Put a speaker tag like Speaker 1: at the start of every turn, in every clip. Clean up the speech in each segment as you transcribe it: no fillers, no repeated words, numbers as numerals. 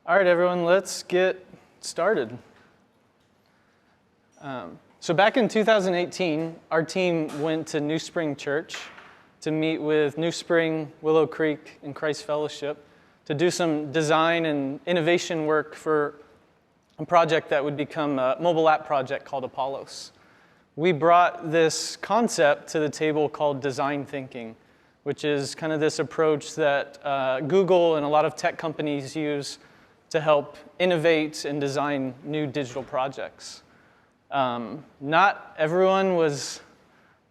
Speaker 1: All right, everyone, let's get started. So back in 2018, our team went to NewSpring Church to meet with NewSpring, Willow Creek, and Christ Fellowship to do some design and innovation work for a project that would become a mobile app project called Apollos. We brought this concept to the table called design thinking, which is kind of this approach that Google and a lot of tech companies use to help innovate and design new digital projects. Not everyone was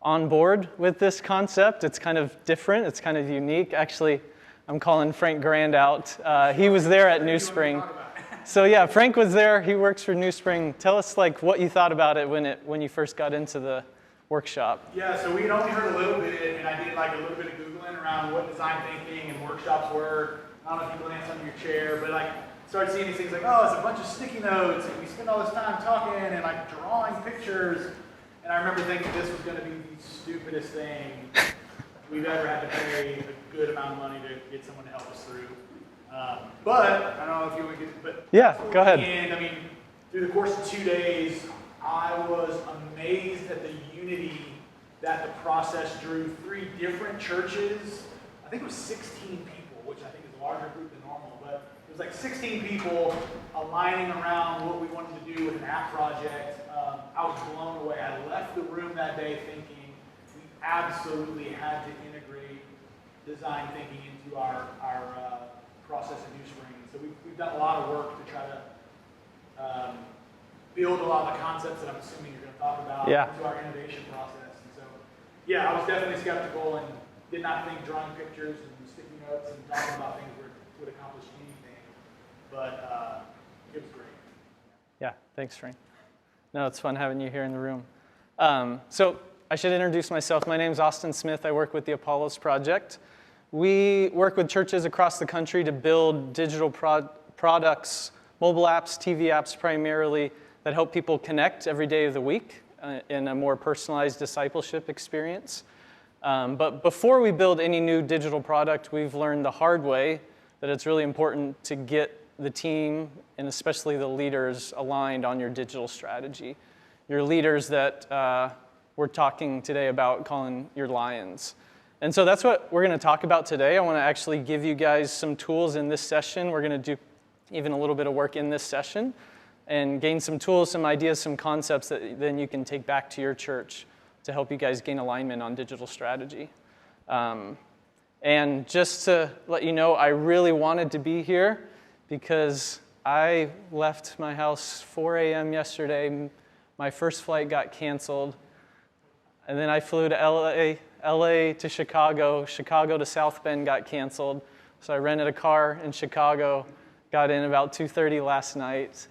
Speaker 1: on board with this concept. It's kind of different. It's kind of unique. Actually, I'm calling Frank Grand out. He was there at NewSpring. So yeah, Frank was there. He works for NewSpring. Tell us what you thought about it when you first got into the workshop.
Speaker 2: Yeah, so we'd only heard a little bit, and I did a little bit of Googling around what design thinking and workshops were. I don't know if you glance under your chair, but started seeing these things it's a bunch of sticky notes, and we spend all this time talking and drawing pictures. And I remember thinking this was going to be the stupidest thing we've ever had to pay a good amount of money to get someone to help us through. But I don't know if you want to get, but
Speaker 1: yeah, go ahead.
Speaker 2: And through the course of 2 days, I was amazed at the unity that the process drew. 3 different churches. I think it was 16 people, which I think is a larger group than normal, but it was 16 people aligning around what we wanted to do with an app project. I was blown away. I left the room that day thinking we absolutely had to integrate design thinking into our process at NewSpring. So we've done a lot of work to try to build a lot of the concepts that I'm assuming you're going to talk about into our innovation process. And so, yeah, I was definitely skeptical and did not think drawing pictures and sticky notes and talking about things would accomplish anything. But it was great.
Speaker 1: Yeah, thanks, Frank. No, it's fun having you here in the room. So I should introduce myself. My name's Austin Smith. I work with the Apollos Project. We work with churches across the country to build digital products, mobile apps, TV apps primarily, that help people connect every day of the week in a more personalized discipleship experience. But before we build any new digital product, we've learned the hard way that it's really important to get the team and especially the leaders aligned on your digital strategy. Your leaders that we're talking today about calling your lions. And so that's what we're going to talk about today. I want to actually give you guys some tools in this session. We're going to do even a little bit of work in this session and gain some tools, some ideas, some concepts that then you can take back to your church to help you guys gain alignment on digital strategy. And just to let you know, I really wanted to be here because I left my house 4 a.m. yesterday. My first flight got canceled. And then I flew to LA to Chicago. Chicago to South Bend got canceled. So I rented a car in Chicago, got in about 2:30 last night.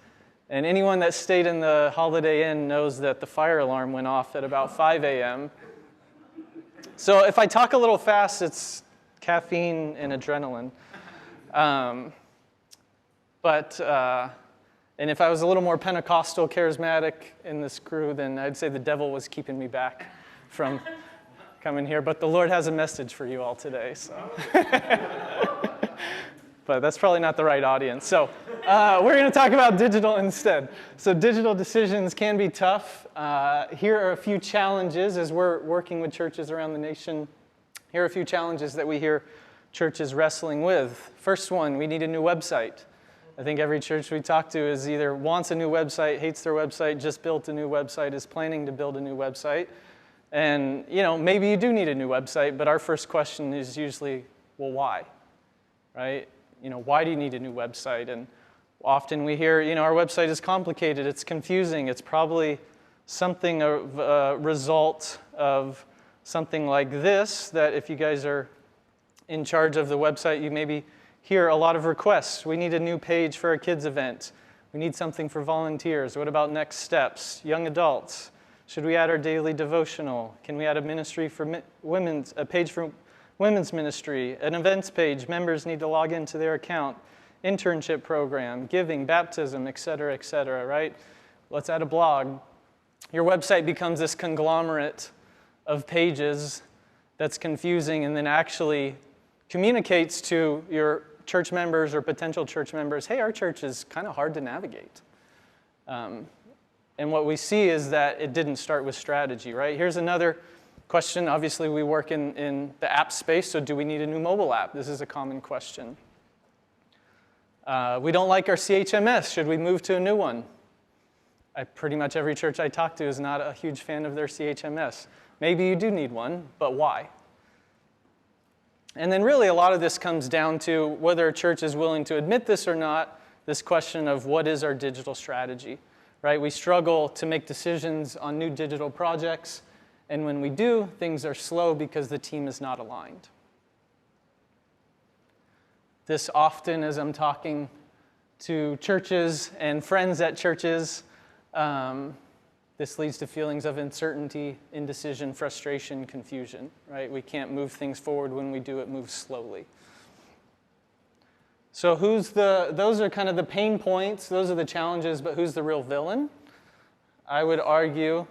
Speaker 1: And anyone that stayed in the Holiday Inn knows that the fire alarm went off at about 5 a.m. So if I talk a little fast, it's caffeine and adrenaline. And if I was a little more Pentecostal, charismatic in this crew, then I'd say the devil was keeping me back from coming here. But the Lord has a message for you all today, so. But that's probably not the right audience. So we're going to talk about digital instead. So digital decisions can be tough. Here are a few challenges as we're working with churches around the nation. Here are a few challenges that we hear churches wrestling with. First one, we need a new website. I think every church we talk to is either wants a new website, hates their website, just built a new website, is planning to build a new website. And, maybe you do need a new website, but our first question is usually, well, why? Right? Why do you need a new website? And often we hear, our website is complicated, it's confusing, it's probably something of a result of something like this, that if you guys are in charge of the website, you maybe hear a lot of requests. We need a new page for our kids event. We need something for volunteers. What about next steps? Young adults. Should we add our daily devotional? Can we add a ministry for a page for women's ministry? An events page. Members need to log into their account. Internship program, giving, baptism, et cetera, right? Let's add a blog. Your website becomes this conglomerate of pages that's confusing and then actually communicates to your church members or potential church members, hey, our church is kind of hard to navigate. And what we see is that it didn't start with strategy, right? Here's another question. Obviously, we work in the app space, so do we need a new mobile app? This is a common question. We don't like our CHMS. Should we move to a new one? Pretty much every church I talk to is not a huge fan of their CHMS. Maybe you do need one, but why? And then really a lot of this comes down to whether a church is willing to admit this or not, this question of what is our digital strategy, right? We struggle to make decisions on new digital projects, and when we do, things are slow because the team is not aligned. This often, as I'm talking to churches and friends at churches, this leads to feelings of uncertainty, indecision, frustration, confusion, right? We can't move things forward. When we do, it moves slowly. So those are kind of the pain points, those are the challenges, but who's the real villain? I would argue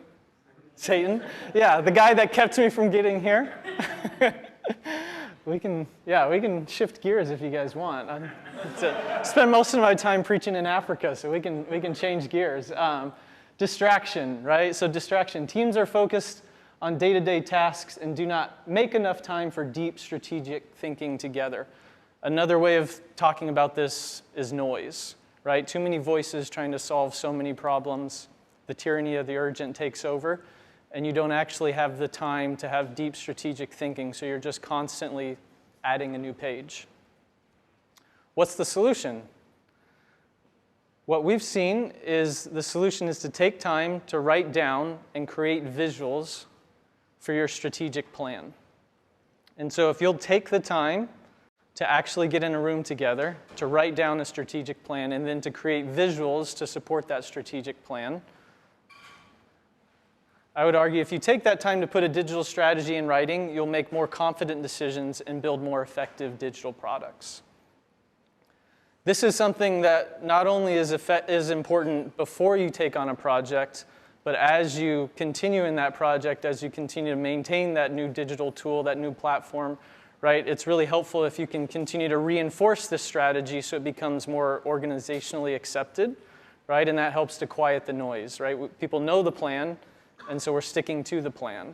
Speaker 1: Satan. Yeah, the guy that kept me from getting here. We can shift gears if you guys want. I spend most of my time preaching in Africa, so we can change gears. Distraction, right? So distraction. Teams are focused on day-to-day tasks and do not make enough time for deep strategic thinking together. Another way of talking about this is noise, right? Too many voices trying to solve so many problems. The tyranny of the urgent takes over, and you don't actually have the time to have deep strategic thinking, so you're just constantly adding a new page. What's the solution? What we've seen is the solution is to take time to write down and create visuals for your strategic plan. And so if you'll take the time to actually get in a room together, to write down a strategic plan, and then to create visuals to support that strategic plan, I would argue if you take that time to put a digital strategy in writing, you'll make more confident decisions and build more effective digital products. This is something that not only is important before you take on a project, but as you continue in that project, as you continue to maintain that new digital tool, that new platform, right? It's really helpful if you can continue to reinforce this strategy so it becomes more organizationally accepted, right? And that helps to quiet the noise, right? People know the plan, and so we're sticking to the plan.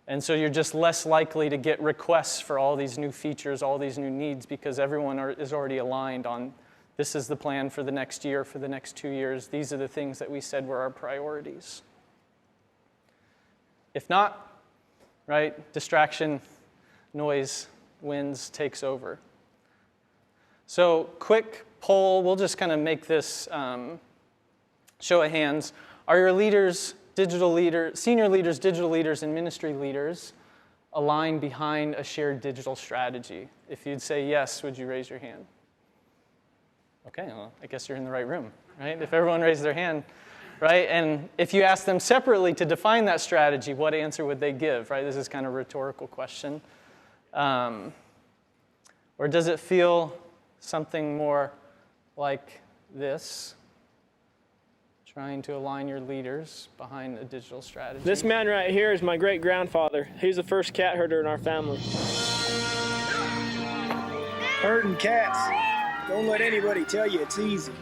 Speaker 1: And so you're just less likely to get requests for all these new features, all these new needs, because everyone is already aligned on this is the plan for the next year, for the next 2 years. These are the things that we said were our priorities. If not, right, distraction, noise wins, takes over. So quick poll, we'll just kind of make this show of hands. Are your leaders, senior leaders, digital leaders, and ministry leaders aligned behind a shared digital strategy? If you'd say yes, would you raise your hand? Okay, well, I guess you're in the right room, right? If everyone raised their hand, right? And if you ask them separately to define that strategy, what answer would they give, right? This is kind of a rhetorical question. Or does it feel something more like this? Trying to align your leaders behind a digital strategy.
Speaker 3: This man right here is my great-grandfather. He's the first cat herder in our family.
Speaker 4: Herding cats. Don't let anybody tell you it's easy.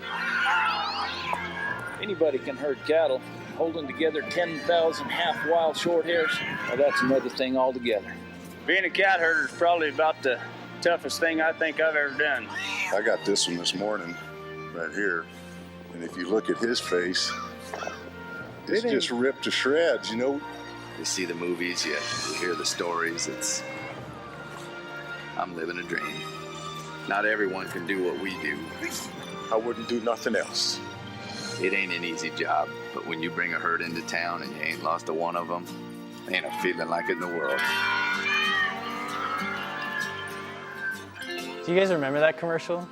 Speaker 5: Anybody can herd cattle. Holding together 10,000 half-wild short hairs, well, that's another thing altogether.
Speaker 6: Being a cat herder is probably about the toughest thing I think I've ever done.
Speaker 7: I got this one this morning, right here. And if you look at his face, it's just ripped to shreds, you know?
Speaker 8: You see the movies, you hear the stories, I'm living a dream. Not everyone can do what we do.
Speaker 7: I wouldn't do nothing else.
Speaker 8: It ain't an easy job, but when you bring a herd into town and you ain't lost a one of them, ain't a feeling like it in the world.
Speaker 1: Do you guys remember that commercial?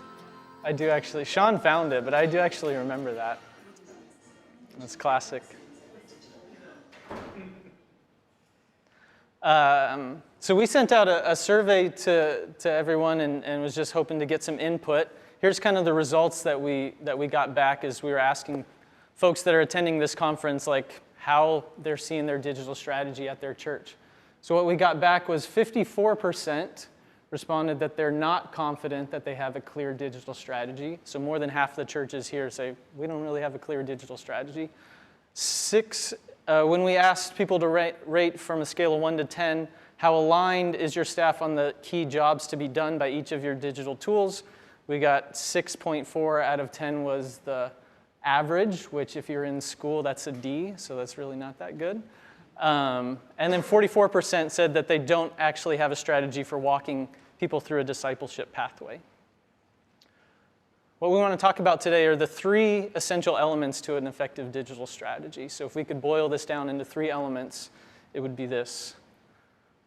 Speaker 1: I do actually. Sean found it, but I do actually remember that. That's classic. So we sent out a survey to everyone and was just hoping to get some input. Here's kind of the results that we got back as we were asking folks that are attending this conference, like how they're seeing their digital strategy at their church. So what we got back was 54% responded that they're not confident that they have a clear digital strategy. So more than half the churches here say, we don't really have a clear digital strategy. When we asked people to rate from a scale of 1 to 10, how aligned is your staff on the key jobs to be done by each of your digital tools, we got 6.4 out of 10 was the average, which if you're in school, that's a D, so that's really not that good. And then 44% said that they don't actually have a strategy for walking people through a discipleship pathway. What we want to talk about today are the 3 essential elements to an effective digital strategy. So if we could boil this down into 3 elements, it would be this.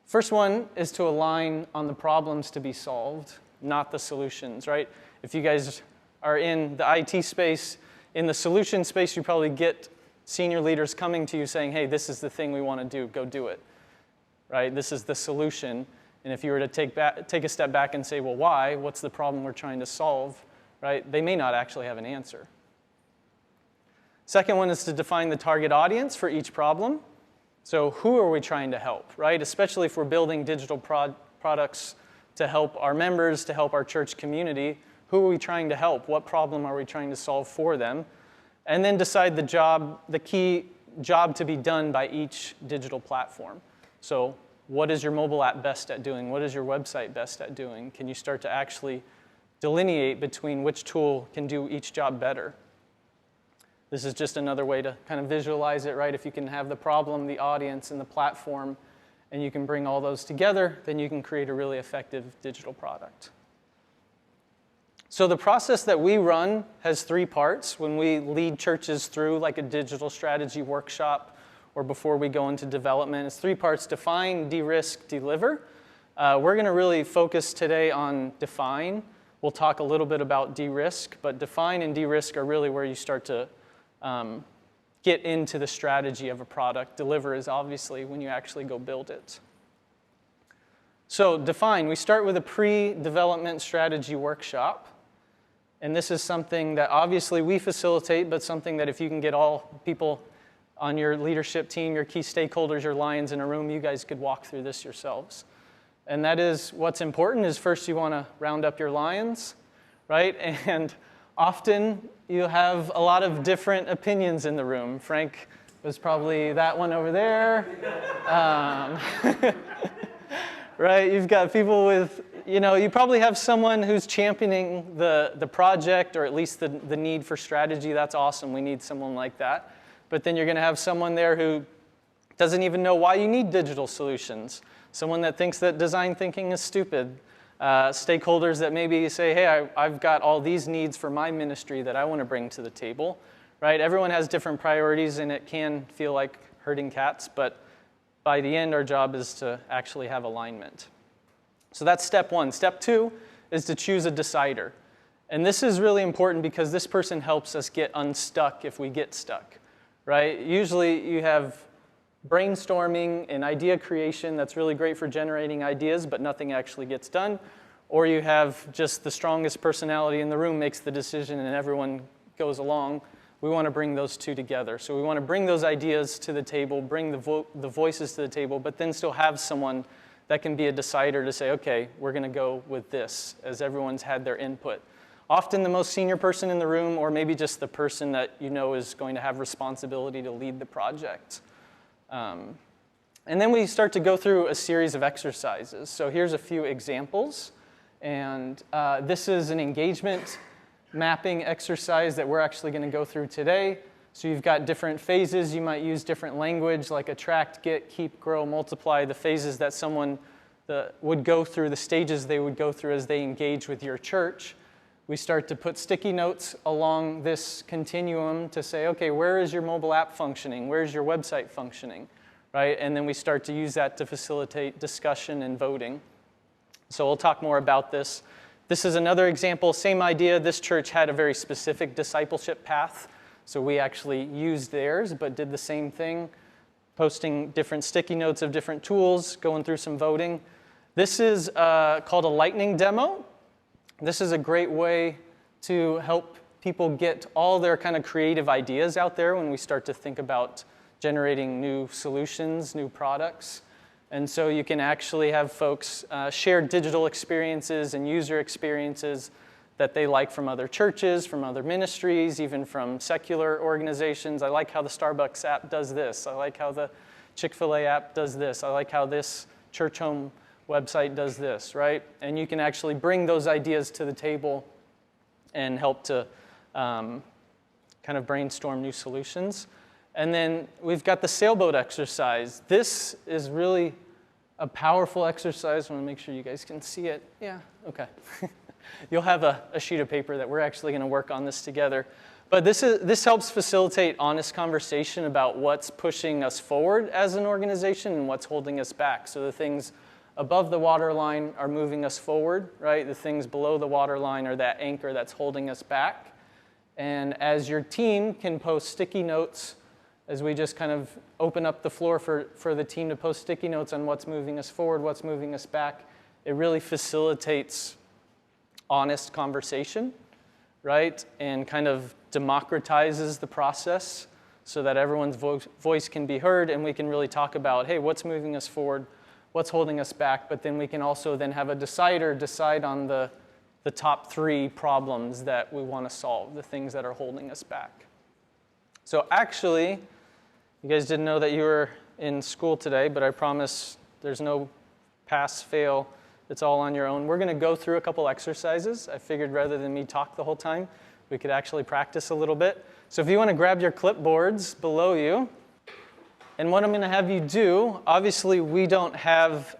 Speaker 1: First one is to align on the problems to be solved, not the solutions, right? If you guys are in the IT space, in the solution space, you probably get senior leaders coming to you saying, hey, this is the thing we want to do, go do it, right? This is the solution. And if you were to take a step back and say, well, why? What's the problem we're trying to solve, right? They may not actually have an answer. Second one is to define the target audience for each problem. So who are we trying to help, right? Especially if we're building digital products to help our members, to help our church community. Who are we trying to help? What problem are we trying to solve for them? And then decide the key job to be done by each digital platform. So what is your mobile app best at doing? What is your website best at doing? Can you start to actually delineate between which tool can do each job better? This is just another way to kind of visualize it, right? If you can have the problem, the audience, and the platform, and you can bring all those together, then you can create a really effective digital product. So the process that we run has 3 parts when we lead churches through like a digital strategy workshop or before we go into development. It's 3 parts: define, de-risk, deliver. We're going to really focus today on define. We'll talk a little bit about de-risk, but define and de-risk are really where you start to get into the strategy of a product. Deliver is obviously when you actually go build it. So define, we start with a pre-development strategy workshop. And this is something that obviously we facilitate, but something that if you can get all people on your leadership team, your key stakeholders, your lions in a room, you guys could walk through this yourselves. And that is what's important is first you want to round up your lions, right? And often you have a lot of different opinions in the room. Frank was probably that one over there. Right? You've got people with, you probably have someone who's championing the project or at least the need for strategy. That's awesome. We need someone like that. But then you're going to have someone there who doesn't even know why you need digital solutions. Someone that thinks that design thinking is stupid. Stakeholders that maybe say, hey, I've got all these needs for my ministry that I want to bring to the table. Right? Everyone has different priorities, and it can feel like herding cats. But by the end, our job is to actually have alignment. So that's step 1. Step 2 is to choose a decider. And this is really important because this person helps us get unstuck if we get stuck, right? Usually you have brainstorming and idea creation that's really great for generating ideas, but nothing actually gets done. Or you have just the strongest personality in the room makes the decision and everyone goes along. We want to bring those 2 together. So we want to bring those ideas to the table, bring the voices to the table, but then still have someone that can be a decider to say, okay, we're going to go with this as everyone's had their input. Often the most senior person in the room, or maybe just the person that you know is going to have responsibility to lead the project. And then we start to go through a series of exercises. So here's a few examples. And this is an engagement mapping exercise that we're actually going to go through today. So you've got different phases. You might use different language like attract, get, keep, grow, multiply, the phases that someone would go through, the stages they would go through as they engage with your church. We start to put sticky notes along this continuum to say, okay, where is your mobile app functioning? Where's your website functioning? Right? And then we start to use that to facilitate discussion and voting. So we'll talk more about this. This is another example, same idea. This church had a very specific discipleship path. So we actually used theirs, but did the same thing, posting different sticky notes of different tools, going through some voting. This is called a lightning demo. This is a great way to help people get all their kind of creative ideas out there when we start to think about generating new solutions, new products. And so you can actually have folks share digital experiences and user experiences that they like from other churches, from other ministries, even from secular organizations. I like how the Starbucks app does this. I like how the Chick-fil-A app does this. I like how this church home website does this, right? And you can actually bring those ideas to the table and help to kind of brainstorm new solutions. And then we've got the sailboat exercise. This is really a powerful exercise. I want to make sure you guys can see it. Yeah, okay. You'll have a sheet of paper that we're actually going to work on this together. But this helps facilitate honest conversation about what's pushing us forward as an organization and what's holding us back. So the things above the waterline are moving us forward, right? The things below the waterline are that anchor that's holding us back. And as your team can post sticky notes, as we just kind of open up the floor for the team to post sticky notes on what's moving us forward, what's moving us back, it really facilitates honest conversation, right? And kind of democratizes the process so that everyone's voice can be heard, and we can really talk about, hey, what's moving us forward, what's holding us back, but then we can also then have a decider decide on the top 3 problems that we want to solve, the things that are holding us back. So actually, you guys didn't know that you were in school today, but I promise there's no pass, fail. It's all on your own. We're going to go through a couple exercises. I figured rather than me talk the whole time, we could actually practice a little bit. So if you want to grab your clipboards below you, and what I'm going to have you do, obviously we don't have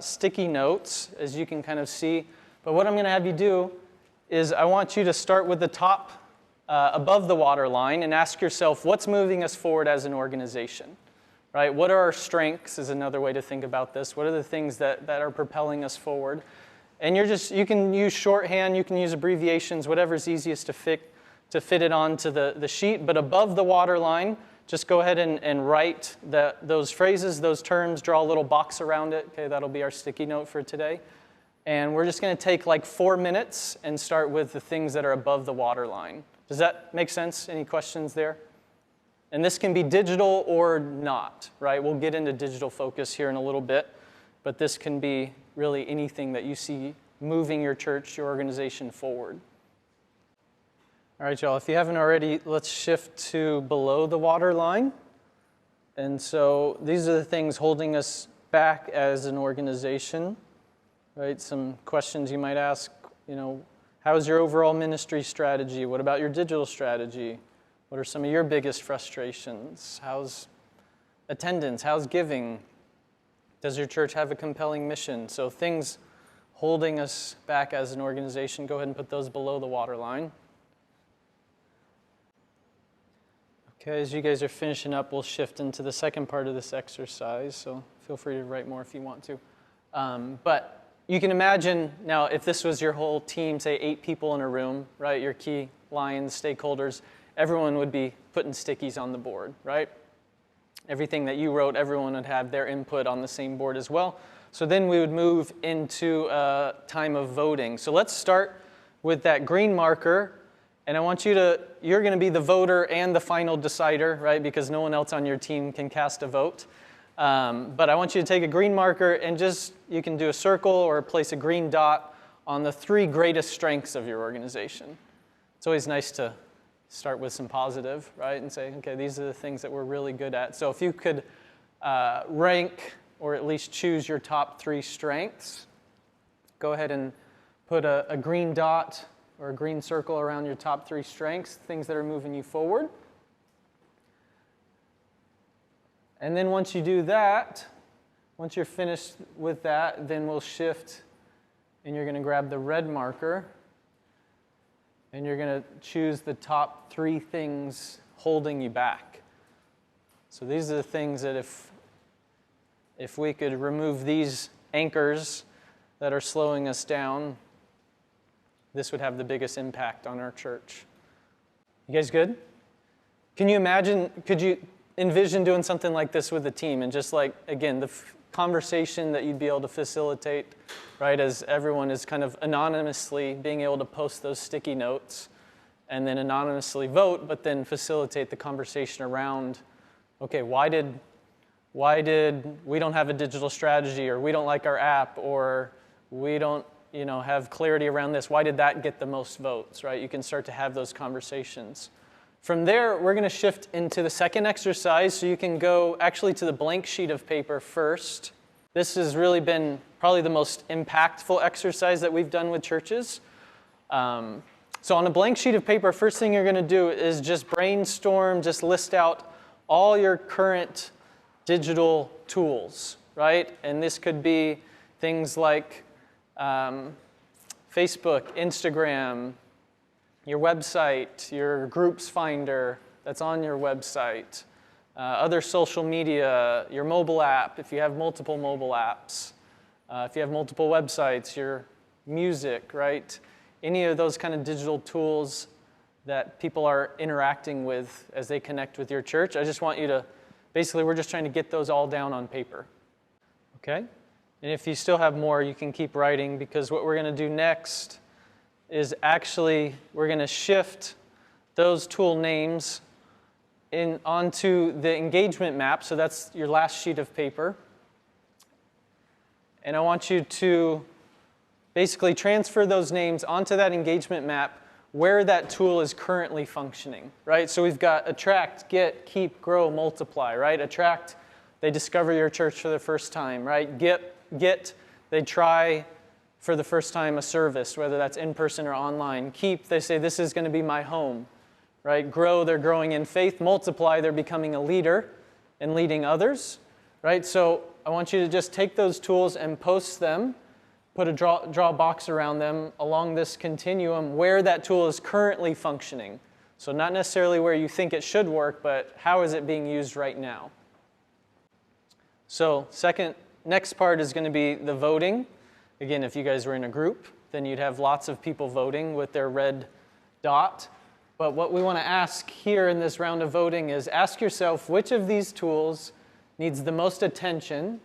Speaker 1: sticky notes, as you can kind of see, but what I'm going to have you do is I want you to start with the top above the water line and ask yourself, what's moving us forward as an organization? Right? What are our strengths is another way to think about this. What are the things that are propelling us forward? And you can use shorthand, you can use abbreviations, whatever's easiest to fit it onto the sheet. But above the water line, just go ahead and write those phrases, those terms, draw a little box around it. Okay, that'll be our sticky note for today. And we're just going to take like 4 minutes and start with the things that are above the water line. Does that make sense? Any questions there? And this can be digital or not, right? We'll get into digital focus here in a little bit, but this can be really anything that you see moving your church, your organization forward. All right, y'all, if you haven't already, let's shift to below the water line. And so these are the things holding us back as an organization, right? Some questions you might ask, how's your overall ministry strategy? What about your digital strategy? What are some of your biggest frustrations? How's attendance? How's giving? Does your church have a compelling mission? So things holding us back as an organization, go ahead and put those below the water line. Okay, as you guys are finishing up, we'll shift into the second part of this exercise, so feel free to write more if you want to. But you can imagine now if this was your whole team, say 8 people in a room, right, your key lions, stakeholders, everyone would be putting stickies on the board, right? Everything that you wrote, everyone would have their input on the same board as well. So then we would move into a time of voting. So let's start with that green marker. And I want you're going to be the voter and the final decider, right? Because no one else on your team can cast a vote. But I want you to take a green marker and you can do a circle or place a green dot on the 3 greatest strengths of your organization. It's always nice to start with some positive, right? And say, okay, these are the things that we're really good at. So if you could rank or at least choose your top 3 strengths, go ahead and put a green dot or a green circle around your top 3 strengths, things that are moving you forward. And then once you do that, once you're finished with that, then we'll shift and you're going to grab the red marker and you're going to choose the top 3 things holding you back. So these are the things that if we could remove these anchors that are slowing us down, this would have the biggest impact on our church. You guys good? Could you envision doing something like this with the team and just like, again, the conversation that you'd be able to facilitate, right, as everyone is kind of anonymously being able to post those sticky notes and then anonymously vote, but then facilitate the conversation around, okay, why did why did we don't have a digital strategy, or we don't like our app, or we don't have clarity around this? Why did that get the most votes, right? You can start to have those conversations. From there, we're going to shift into the second exercise, so you can go actually to the blank sheet of paper first. This has really been probably the most impactful exercise that we've done with churches. So on a blank sheet of paper, first thing you're going to do is just brainstorm, just list out all your current digital tools, right? And this could be things like Facebook, Instagram, your website, your groups finder that's on your website, other social media, your mobile app, if you have multiple mobile apps, if you have multiple websites, your music, right? Any of those kind of digital tools that people are interacting with as they connect with your church. I just want you to, basically, we're just trying to get those all down on paper, okay? And if you still have more, you can keep writing, because what we're going to do next is actually we're going to shift those tool names onto the engagement map. So that's your last sheet of paper. And I want you to basically transfer those names onto that engagement map where that tool is currently functioning, right? So we've got attract, get, keep, grow, multiply, right? Attract, they discover your church for the first time, right? Get, they try for the first time a service, whether that's in person or online. Keep, they say, this is going to be my home, right? Grow, they're growing in faith. Multiply, they're becoming a leader and leading others, right? So I want you to just take those tools and post them, put a draw box around them along this continuum where that tool is currently functioning. So not necessarily where you think it should work, but how is it being used right now? So next part is going to be the voting. Again, if you guys were in a group, then you'd have lots of people voting with their red dot. But what we want to ask here in this round of voting is ask yourself which of these tools needs the most attention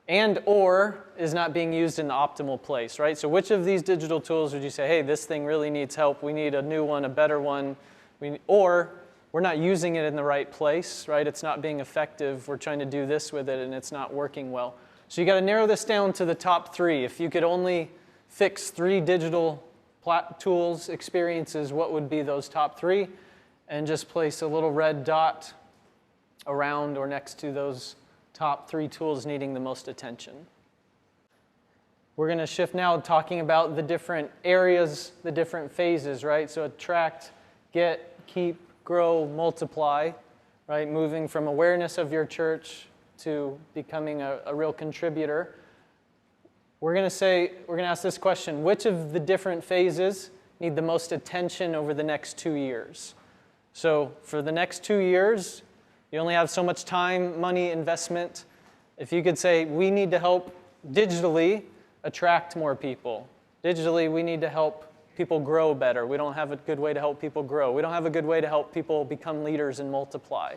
Speaker 1: and or is not being used in the optimal place, right? So which of these digital tools would you say, hey, this thing really needs help, we need a new one, a better one, or we're not using it in the right place, right? It's not being effective, we're trying to do this with it and it's not working well. So you got to narrow this down to the top 3. If you could only fix 3 digital tools, experiences, what would be those top 3? And just place a little red dot around or next to those top 3 tools needing the most attention. We're going to shift now talking about the different areas, the different phases, right? So attract, get, keep, grow, multiply, right? Moving from awareness of your church to becoming a real contributor. We're going to ask this question: which of the different phases need the most attention over the next 2 years? So for the next 2 years, you only have so much time, money, investment. If you could say, we need to help digitally attract more people. Digitally, we need to help people grow better. We don't have a good way to help people grow. We don't have a good way to help people become leaders and multiply,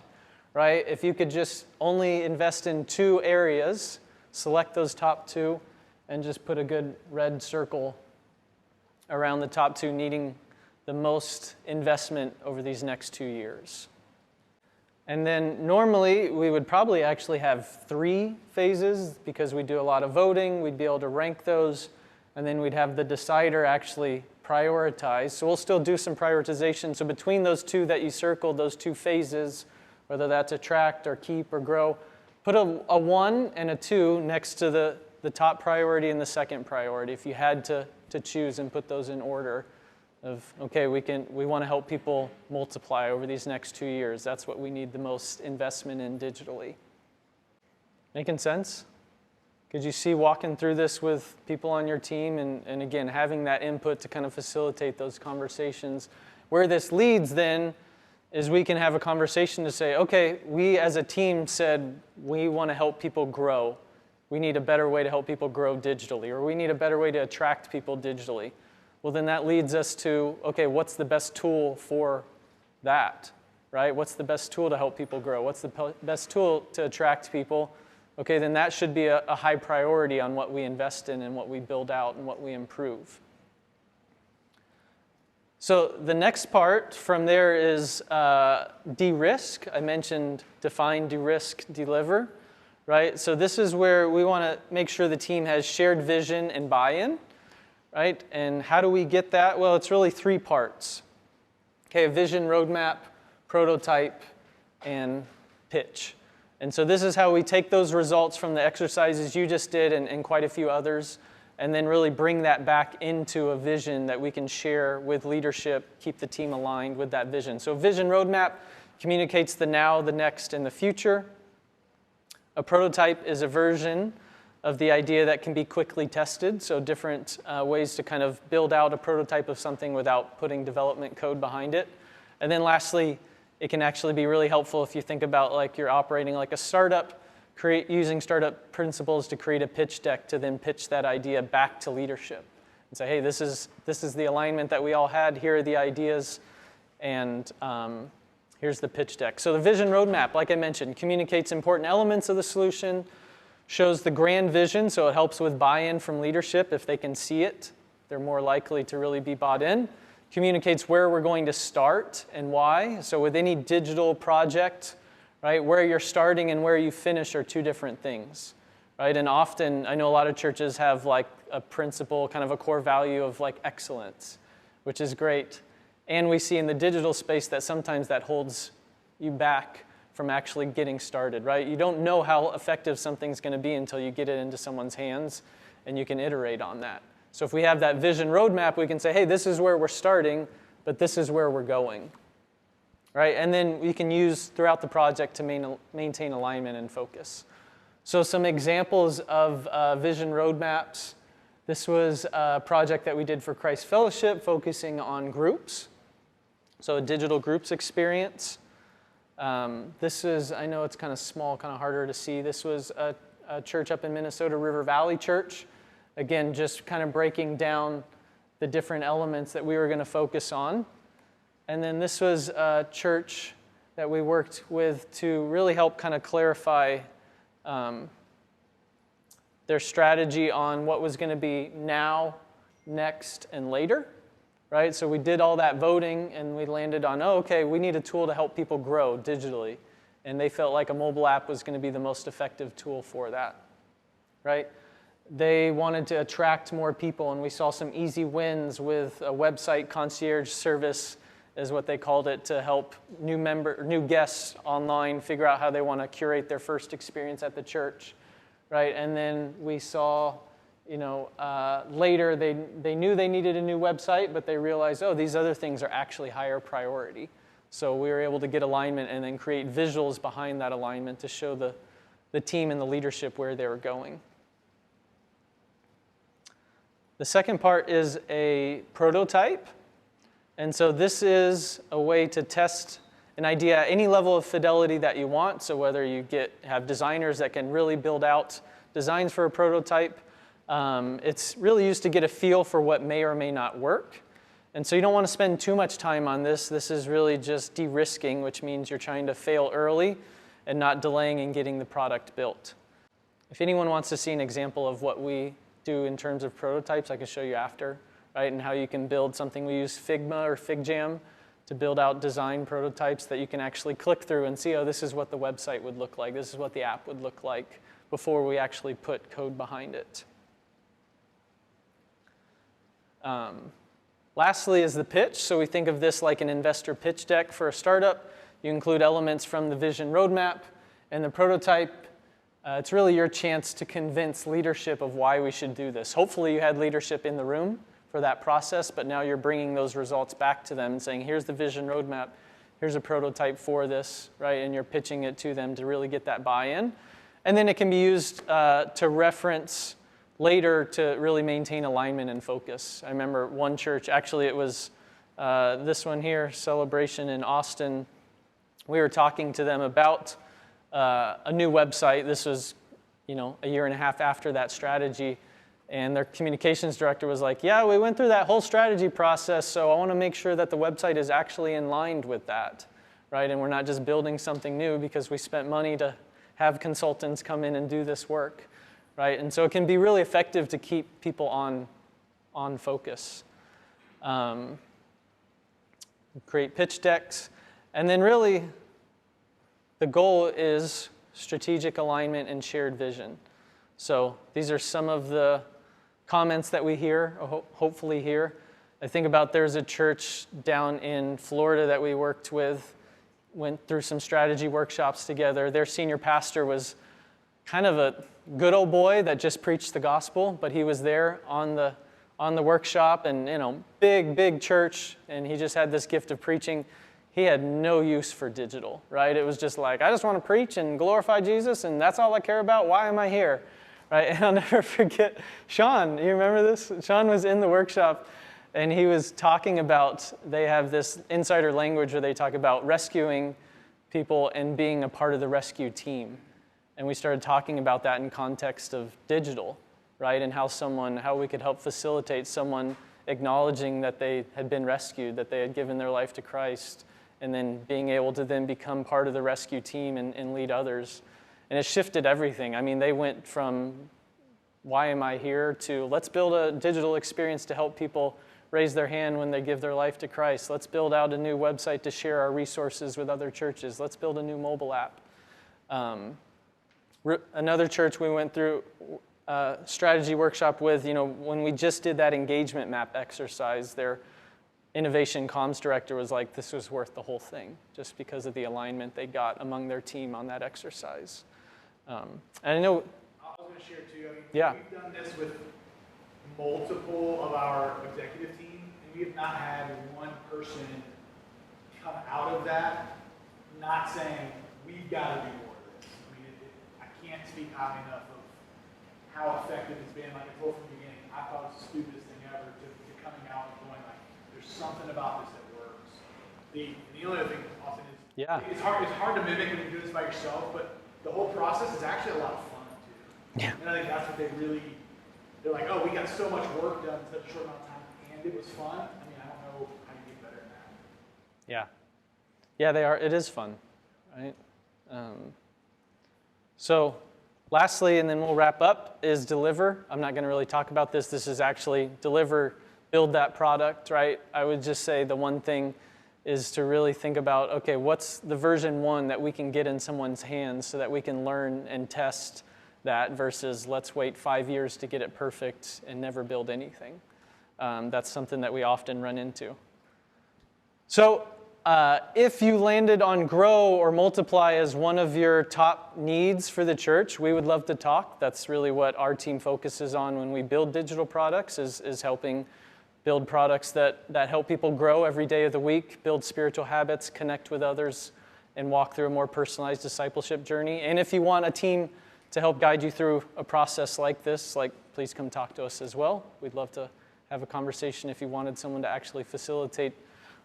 Speaker 1: right? If you could just only invest in 2 areas, select those top 2, and just put a good red circle around the top 2 needing the most investment over these next 2 years. And then normally we would probably actually have 3 phases because we do a lot of voting. We'd be able to rank those, and then we'd have the decider actually prioritize. So we'll still do some prioritization. So between those 2 that you circled, those 2 phases, whether that's attract or keep or grow, put a 1 and a 2 next to the top priority and the second priority if you had to choose and put those in order. Of, okay, we want to help people multiply over these next 2 years. That's what we need the most investment in digitally. Making sense? Could you see walking through this with people on your team and again, having that input to kind of facilitate those conversations? Where this leads then is we can have a conversation to say, okay, we as a team said we want to help people grow. We need a better way to help people grow digitally, or we need a better way to attract people digitally. Well, then that leads us to, okay, what's the best tool for that, right? What's the best tool to help people grow? What's the best tool to attract people? Okay, then that should be a high priority on what we invest in and what we build out and what we improve. So the next part from there is de-risk. I mentioned define, de-risk, deliver, right? So this is where we want to make sure the team has shared vision and buy-in, right? And how do we get that? Well, it's really 3 parts. Okay, a vision, roadmap, prototype, and pitch. And so this is how we take those results from the exercises you just did and quite a few others, and then really bring that back into a vision that we can share with leadership, keep the team aligned with that vision. So vision roadmap communicates the now, the next, and the future. A prototype is a version of the idea that can be quickly tested, so different ways to kind of build out a prototype of something without putting development code behind it. And then lastly, it can actually be really helpful if you think about like you're operating like a startup, using startup principles to create a pitch deck to then pitch that idea back to leadership and say, hey, this is the alignment that we all had, here are the ideas, and here's the pitch deck. So the vision roadmap, like I mentioned, communicates important elements of the solution, shows the grand vision, so it helps with buy-in from leadership. If they can see it, they're more likely to really be bought in. Communicates where we're going to start and why. So with any digital project, right, where you're starting and where you finish are 2 different things, right? And often, I know a lot of churches have like a principle, kind of a core value of like excellence, which is great. And we see in the digital space that sometimes that holds you back from actually getting started, right? You don't know how effective something's going to be until you get it into someone's hands and you can iterate on that. So if we have that vision roadmap, we can say, hey, this is where we're starting, but this is where we're going, right? And then we can use throughout the project to maintain alignment and focus. So some examples of vision roadmaps. This was a project that we did for Christ Fellowship, focusing on groups. So a digital groups experience. This is, I know it's kind of small, kind of harder to see. This was a church up in Minnesota, River Valley Church. Again, just kind of breaking down the different elements that we were going to focus on. And then this was a church that we worked with to really help kind of clarify their strategy on what was going to be now, next, and later, right? So we did all that voting, and we landed on, oh, okay, we need a tool to help people grow digitally. And they felt like a mobile app was going to be the most effective tool for that, right? They wanted to attract more people, and we saw some easy wins with a website concierge service, is what they called it, to help new guests online figure out how they want to curate their first experience at the church, right? And then we saw, later they knew they needed a new website, but they realized, oh, these other things are actually higher priority. So we were able to get alignment and then create visuals behind that alignment to show the team and the leadership where they were going. The second part is a prototype. And so this is a way to test an idea at any level of fidelity that you want. So whether you have designers that can really build out designs for a prototype, it's really used to get a feel for what may or may not work. And so you don't want to spend too much time on this. This is really just de-risking, which means you're trying to fail early and not delaying in getting the product built. If anyone wants to see an example of what we do in terms of prototypes, I can show you after, right? And how you can build something. We use Figma or FigJam to build out design prototypes that you can actually click through and see, oh, this is what the website would look like. This is what the app would look like before we actually put code behind it. Lastly is the pitch. So we think of this like an investor pitch deck for a startup. You include elements from the vision roadmap and the prototype. It's really your chance to convince leadership of why we should do this. Hopefully you had leadership in the room for that process, but now you're bringing those results back to them and saying, here's the vision roadmap, here's a prototype for this, right? And you're pitching it to them to really get that buy-in. And then it can be used to reference later to really maintain alignment and focus. I remember one church, actually it was this one here, Celebration in Austin. We were talking to them about a new website. This was, a year and a half after that strategy. And their communications director was like, yeah, we went through that whole strategy process, so I want to make sure that the website is actually in line with that, right? And we're not just building something new because we spent money to have consultants come in and do this work, right? And so it can be really effective to keep people on focus. Create pitch decks. And then really, the goal is strategic alignment, and shared vision. So these are some of the comments that we hear, or hopefully hear. I think about there's a church down in Florida that we worked with, went through some strategy workshops together. Their senior pastor was kind of a good old boy that just preached the gospel, but he was there on the workshop, and big church, and he just had this gift of preaching. He had no use for digital, right? It was just like, I just want to preach and glorify Jesus, and that's all I care about. Why am I here? Right? And I'll never forget Sean. You remember this? Sean was in the workshop, and he was talking about, they have this insider language where they talk about rescuing people and being a part of the rescue team. And we started talking about that in context of digital, right? And how we could help facilitate someone acknowledging that they had been rescued, that they had given their life to Christ, and then being able to then become part of the rescue team and lead others. And it shifted everything. I mean, they went from, why am I here, to let's build a digital experience to help people raise their hand when they give their life to Christ. Let's build out a new website to share our resources with other churches. Let's build a new mobile app. Another church we went through a strategy workshop with, when we just did that engagement map exercise, their innovation comms director was like, this was worth the whole thing, just because of the alignment they got among their team on that exercise. And I know...
Speaker 2: I was going to share too,
Speaker 1: yeah.
Speaker 2: We've done this with multiple of our executive team, and we have not had one person come out of that not saying, we've got to do more of this. I mean, I can't speak high enough of how effective it's been. Like I told from the beginning, I thought it was the stupidest thing ever to coming out and going like, there's something about this that works. The only other thing, Austin, is it's hard to mimic when you do this by yourself, but the whole process is actually a lot of fun too.
Speaker 1: Yeah.
Speaker 2: And I think that's what they're like, oh, we got so much work done in such a short amount of time, and it was fun. I mean, I don't know how you get better than that.
Speaker 1: Yeah. Yeah, they are. It is fun, right? So lastly, and then we'll wrap up, is deliver. I'm not going to really talk about this. This is actually deliver, build that product, right? I would just say the one thing is to really think about, okay, what's the version 1 that we can get in someone's hands so that we can learn and test that versus let's wait 5 years to get it perfect and never build anything. That's something that we often run into. So if you landed on grow or multiply as one of your top needs for the church, we would love to talk. That's really what our team focuses on when we build digital products, is helping build products that help people grow every day of the week, build spiritual habits, connect with others, and walk through a more personalized discipleship journey. And if you want a team to help guide you through a process like this, please come talk to us as well. We'd love to have a conversation if you wanted someone to actually facilitate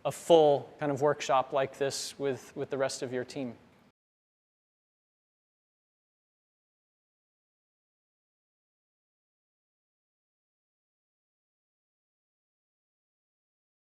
Speaker 1: a full kind of workshop like this with the rest of your team.